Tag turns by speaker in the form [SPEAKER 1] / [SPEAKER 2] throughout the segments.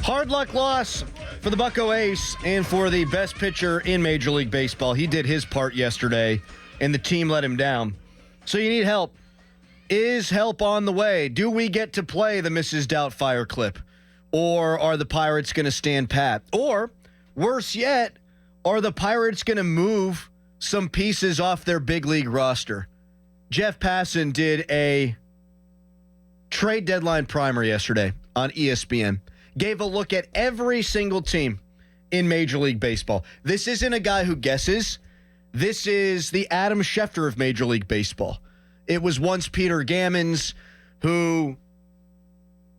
[SPEAKER 1] Hard luck loss for the Bucco Ace and for the best pitcher in Major League Baseball. He did his part yesterday, and the team let him down. So you need help. Is help on the way? Do we get to play the Mrs. Doubtfire clip? Or are the Pirates going to stand pat? Or, worse yet, are the Pirates going to move some pieces off their big league roster? Jeff Passan did a trade deadline primer yesterday on ESPN. Gave a look at every single team in Major League Baseball. This isn't a guy who guesses. This is the Adam Schefter of Major League Baseball. It was once Peter Gammons who,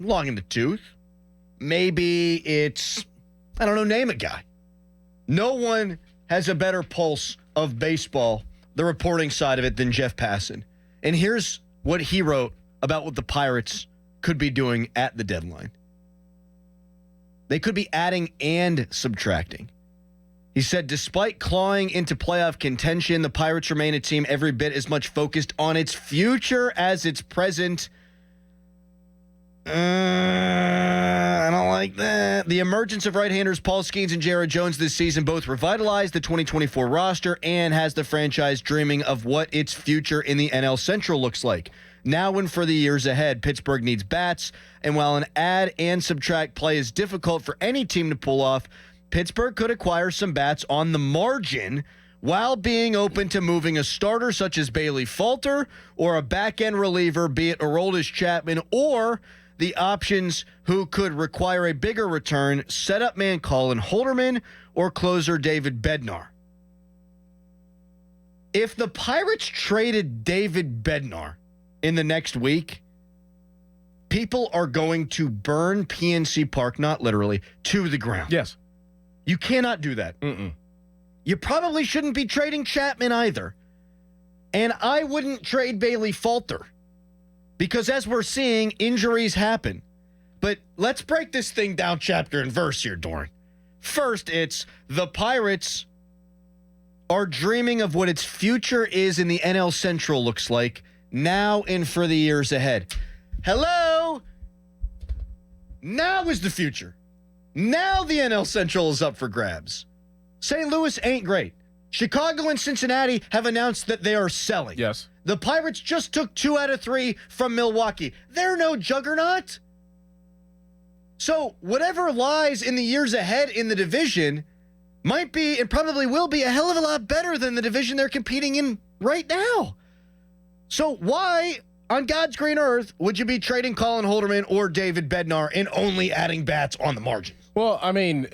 [SPEAKER 1] long in the tooth, maybe it's, I don't know, name a guy. No one has a better pulse of baseball, the reporting side of it, than Jeff Passan. And here's what he wrote about what the Pirates could be doing at the deadline. They could be adding and subtracting. He said, despite clawing into playoff contention, the Pirates remain a team every bit as much focused on its future as its present. I don't like that. The emergence of right-handers Paul Skeens and Jared Jones this season both revitalized the 2024 roster and has the franchise dreaming of what its future in the NL Central looks like. Now and for the years ahead, Pittsburgh needs bats, and while an add and subtract play is difficult for any team to pull off, Pittsburgh could acquire some bats on the margin while being open to moving a starter such as Bailey Falter or a back-end reliever, be it Aroldis Chapman, or the options who could require a bigger return, setup man Colin Holderman or closer David Bednar. If the Pirates traded David Bednar in the next week, people are going to burn PNC Park, not literally, to the ground.
[SPEAKER 2] Yes.
[SPEAKER 1] You cannot do that. You probably shouldn't be trading Chapman either. And I wouldn't trade Bailey Falter because, as we're seeing, injuries happen. But let's break this thing down chapter and verse here, Dorin. First, it's the Pirates are dreaming of what its future is in the NL Central looks like now and for the years ahead. Hello? Now is the future. Now the NL Central is up for grabs. St. Louis ain't great. Chicago and Cincinnati have announced that they are selling.
[SPEAKER 2] Yes.
[SPEAKER 1] The Pirates just took 2 out of 3 from Milwaukee. They're no juggernaut. So whatever lies in the years ahead in the division might be and probably will be a hell of a lot better than the division they're competing in right now. So why, on God's green earth, would you be trading Colin Holderman or David Bednar and only adding bats on the margin?
[SPEAKER 2] Well, I mean,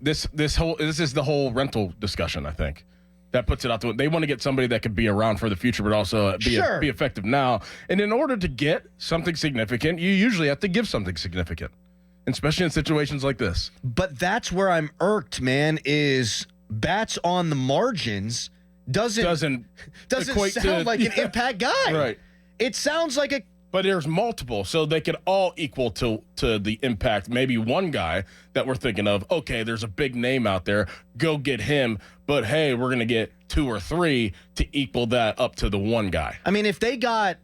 [SPEAKER 2] this is the whole rental discussion, I think. That puts it out to they want to get somebody that could be around for the future, but also be effective now. And in order to get something significant, you usually have to give something significant, especially in situations like this.
[SPEAKER 1] But that's where I'm irked, man, is bats on the margins doesn't sound like an impact guy.
[SPEAKER 2] Right.
[SPEAKER 1] It sounds like a...
[SPEAKER 2] But there's multiple, so they could all equal to the impact. Maybe one guy that we're thinking of, okay, there's a big name out there, go get him, but hey, we're going to get 2 or 3 to equal that up to the one guy.
[SPEAKER 1] I mean, if they got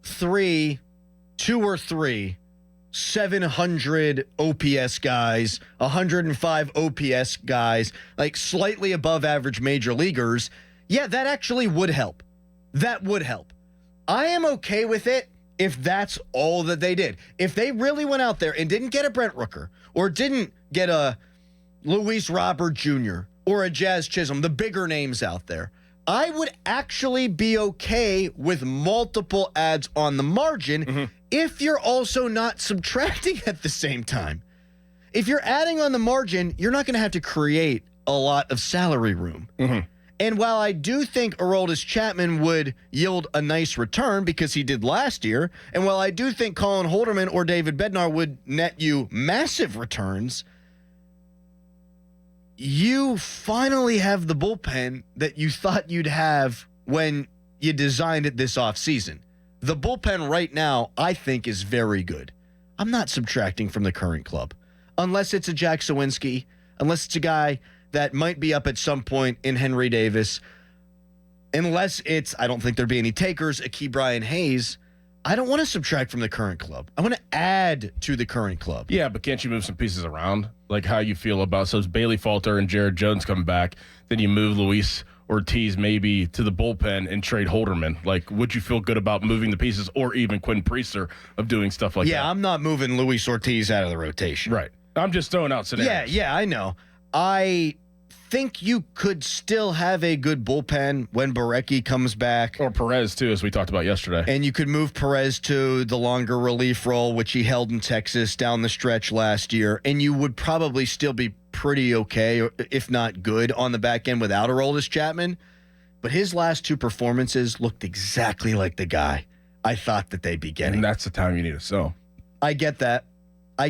[SPEAKER 1] 2 or 3 700 OPS guys, 105 OPS guys, like slightly above average major leaguers, yeah, that actually would help. That would help. I am okay with it if that's all that they did. If they really went out there and didn't get a Brent Rooker or didn't get a Luis Robert Jr. or a Jazz Chisholm, the bigger names out there, I would actually be okay with multiple ads on the margin if you're also not subtracting at the same time. If you're adding on the margin, you're not going to have to create a lot of salary room. And while I do think Aroldis Chapman would yield a nice return because he did last year, and while I do think Colin Holderman or David Bednar would net you massive returns, you finally have the bullpen that you thought you'd have when you designed it this offseason. The bullpen right now, I think, is very good. I'm not subtracting from the current club. Unless it's a Jack Sawinski, unless it's a guy that might be up at some point in Henry Davis, unless it's, I don't think there'd be any takers, a Key Brian Hayes. I don't want to subtract from the current club. I want to add to the current club.
[SPEAKER 2] Yeah, but can't you move some pieces around? Like how you feel about, so it's Bailey Falter and Jared Jones come back, then you move Luis Ortiz maybe to the bullpen and trade Holderman. Like, would you feel good about moving the pieces, or even Quinn Priester of doing stuff like that?
[SPEAKER 1] Yeah, I'm not moving Luis Ortiz out of the rotation.
[SPEAKER 2] Right. I'm just throwing out scenarios.
[SPEAKER 1] Yeah, I know. I think you could still have a good bullpen when Barecki comes back.
[SPEAKER 2] Or Perez, too, as we talked about yesterday.
[SPEAKER 1] And you could move Perez to the longer relief role, which he held in Texas down the stretch last year. And you would probably still be pretty okay, if not good, on the back end without Aroldis Chapman. But his last 2 performances looked exactly like the guy I thought that they'd be getting.
[SPEAKER 2] And that's the time you need to sell.
[SPEAKER 1] I get that. I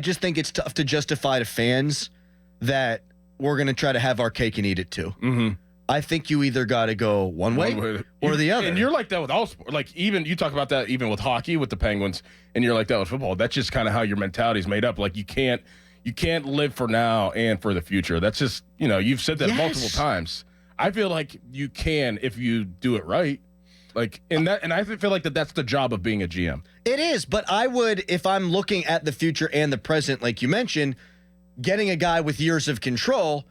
[SPEAKER 1] just think it's tough to justify to fans that we're going to try to have our cake and eat it too.
[SPEAKER 2] Mm-hmm.
[SPEAKER 1] I think you either got to go one way or the other.
[SPEAKER 2] And you're like that with all sports. Like, even you talk about that even with hockey with the Penguins, and you're like that with football. That's just kind of how your mentality is made up. Like, you can't live for now and for the future. That's just, you've said that multiple times. I feel like you can if you do it right. Like, and I feel like that's the job of being a GM.
[SPEAKER 1] It is, but I would, if I'm looking at the future and the present, like you mentioned, getting a guy with years of control,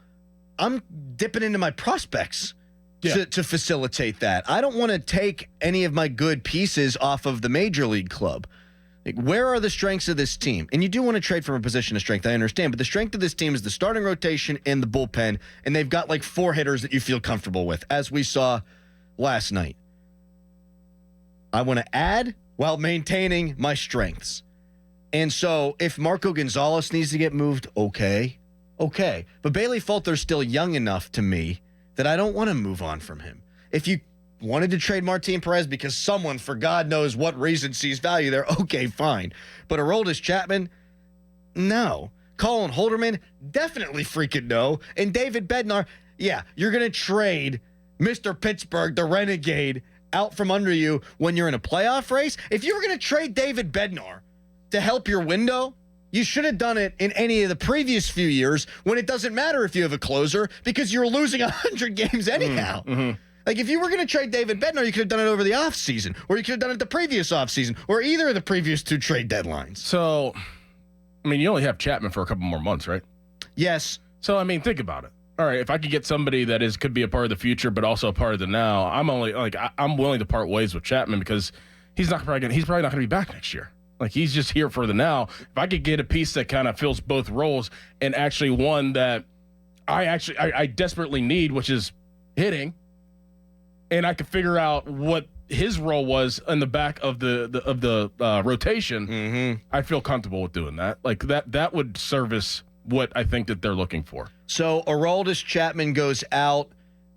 [SPEAKER 1] I'm dipping into my prospects to facilitate that. I don't want to take any of my good pieces off of the major league club. Like, where are the strengths of this team? And you do want to trade from a position of strength, I understand, but the strength of this team is the starting rotation and the bullpen, and they've got like 4 hitters that you feel comfortable with, as we saw last night. I want to add while maintaining my strengths. And so if Marco Gonzalez needs to get moved, okay. But Bailey Falter's still young enough to me that I don't want to move on from him. If you wanted to trade Martin Perez because someone, for God knows what reason, sees value there, okay, fine. But Aroldis Chapman, no. Colin Holderman, definitely freaking no. And David Bednar, yeah, you're going to trade Mr. Pittsburgh, the Renegade, out from under you when you're in a playoff race. If you were going to trade David Bednar to help your window, you should have done it in any of the previous few years when it doesn't matter if you have a closer because you're losing 100 games anyhow. Mm-hmm. Like, if you were going to trade David Bednar, you could have done it over the offseason, or you could have done it the previous offseason, or either of the previous 2 trade deadlines.
[SPEAKER 2] So, I mean, you only have Chapman for a couple more months, right?
[SPEAKER 1] Yes.
[SPEAKER 2] So, I mean, think about it. All right, if I could get somebody that could be a part of the future, but also a part of the now, I'm willing to part ways with Chapman because he's probably not going to be back next year. Like, he's just here for the now. If I could get a piece that kind of fills both roles, and actually one that I desperately need, which is hitting, and I could figure out what his role was in the back of the rotation, I feel comfortable with doing that. Like, that would service what I think that they're looking for.
[SPEAKER 1] So Aroldis Chapman goes out,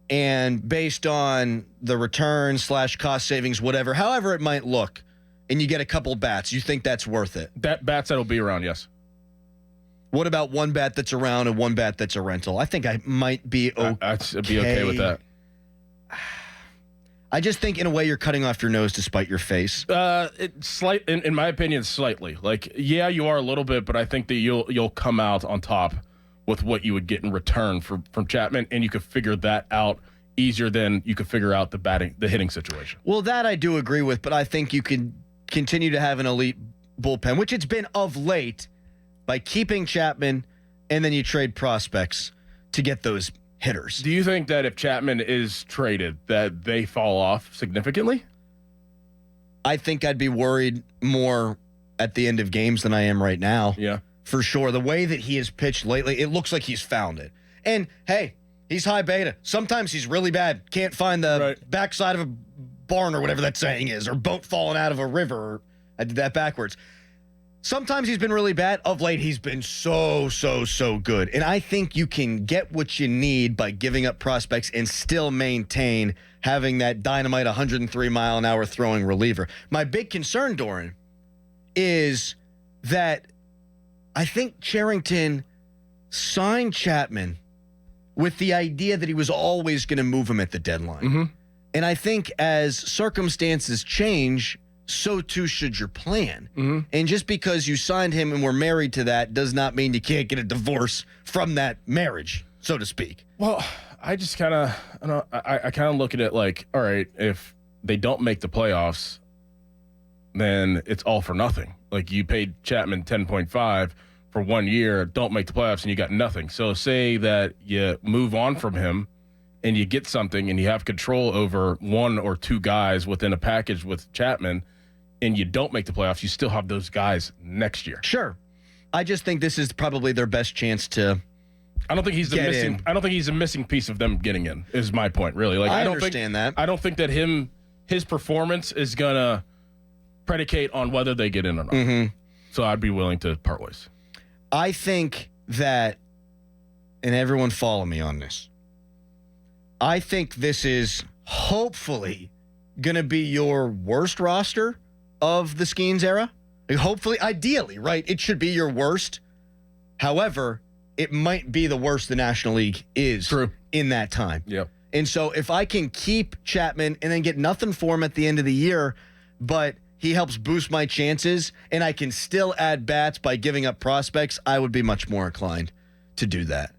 [SPEAKER 1] and based on the return / cost savings, however it might look, and you get a couple bats, you think that's worth it?
[SPEAKER 2] Bats that'll be around, yes.
[SPEAKER 1] What about 1 bat that's around and 1 bat that's a rental? I think I might be okay.
[SPEAKER 2] I'd be okay with that.
[SPEAKER 1] I just think in a way you're cutting off your nose to spite your face.
[SPEAKER 2] In my opinion, slightly. Like, yeah, you are a little bit, but I think that you'll come out on top with what you would get in return from Chapman, and you could figure that out easier than you could figure out the hitting situation.
[SPEAKER 1] Well, that I do agree with, but I think you can continue to have an elite bullpen, which it's been of late, by keeping Chapman, and then you trade prospects to get those hitters.
[SPEAKER 2] Do you think that if Chapman is traded, that they fall off significantly?
[SPEAKER 1] I think I'd be worried more at the end of games than I am right now.
[SPEAKER 2] Yeah.
[SPEAKER 1] For sure. The way that he has pitched lately, it looks like he's found it. And, hey, he's high beta. Sometimes he's really bad. Can't find the backside of a barn or whatever that saying is, or boat falling out of a river. I did that backwards. Sometimes he's been really bad. Of late, he's been so good. And I think you can get what you need by giving up prospects and still maintain having that dynamite 103-mile-an-hour throwing reliever. My big concern, Dorin, is that I think Cherington signed Chapman with the idea that he was always going to move him at the deadline. Mm-hmm. And I think as circumstances change, so too should your plan. Mm-hmm. And just because you signed him and were married to that does not mean you can't get a divorce from that marriage, so to speak.
[SPEAKER 2] Well, I just kind of look at it like, all right, if they don't make the playoffs, then it's all for nothing. Like, you paid Chapman 10.5 for 1 year, don't make the playoffs, and you got nothing. So say that you move on from him and you get something and you have control over one or two guys within a package with Chapman, and you don't make the playoffs, you still have those guys next year.
[SPEAKER 1] Sure. I just think this is probably their best chance to
[SPEAKER 2] I don't think he's the missing in. I don't think he's a missing piece of them getting in, is my point, really. Like,
[SPEAKER 1] I don't understand that.
[SPEAKER 2] I don't think that his performance is gonna predicate on whether they get in or not.
[SPEAKER 1] Mm-hmm.
[SPEAKER 2] So I'd be willing to part ways.
[SPEAKER 1] I think that, and everyone follow me on this, I think this is hopefully going to be your worst roster of the Skeens era. Like, hopefully, ideally, right? It should be your worst. However, it might be the worst the National League is in that time.
[SPEAKER 2] Yep.
[SPEAKER 1] And so if I can keep Chapman and then get nothing for him at the end of the year, but he helps boost my chances and I can still add bats by giving up prospects, I would be much more inclined to do that.